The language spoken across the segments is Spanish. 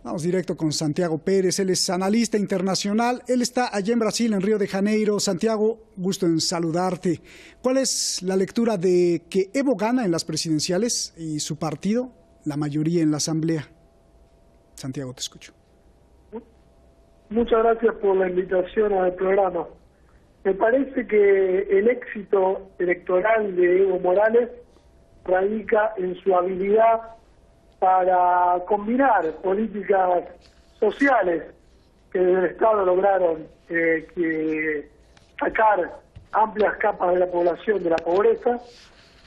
Vamos directo con Santiago Pérez, él es analista internacional, él está allá en Brasil, en Río de Janeiro. Santiago, gusto en saludarte. ¿Cuál es la lectura de que Evo gana en las presidenciales y su partido, la mayoría en la Asamblea? Santiago, te escucho. Muchas gracias por la invitación al programa. Me parece que el éxito electoral de Evo Morales radica en su habilidad para combinar políticas sociales que desde el Estado lograron sacar amplias capas de la población de la pobreza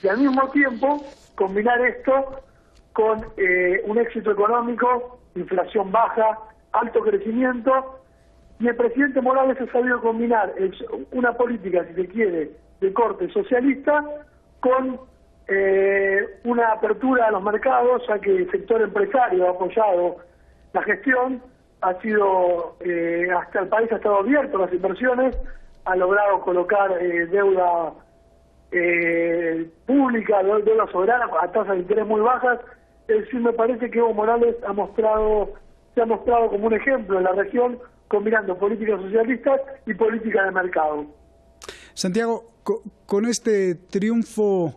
y al mismo tiempo combinar esto con un éxito económico, inflación baja, alto crecimiento, y el presidente Morales ha sabido combinar una política, si se quiere, de corte socialista con una apertura a los mercados, ya que el sector empresario ha apoyado la gestión, ha sido, hasta el país ha estado abierto a las inversiones, ha logrado colocar deuda pública, deuda soberana a tasas de interés muy bajas. Es decir, me parece que Evo Morales se ha mostrado como un ejemplo en la región, combinando políticas socialistas y políticas de mercado. Santiago, con este triunfo,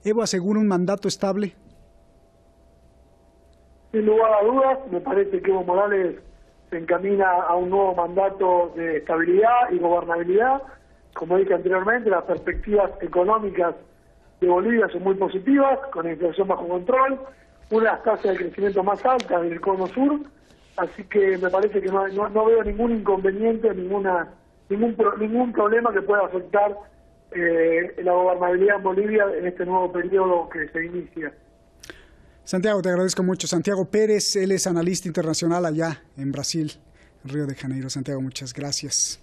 ¿Evo asegura un mandato estable? Sin lugar a dudas, me parece que Evo Morales se encamina a un nuevo mandato de estabilidad y gobernabilidad. Como dije anteriormente, las perspectivas económicas de Bolivia son muy positivas, con la inflación bajo control, una de las tasas de crecimiento más altas del cono sur, así que me parece que no veo ningún inconveniente, ningún problema que pueda afectar la gobernabilidad en Bolivia en este nuevo periodo que se inicia. Santiago, te agradezco mucho. Santiago Pérez, él es analista internacional allá en Brasil, en Río de Janeiro. Santiago, muchas gracias.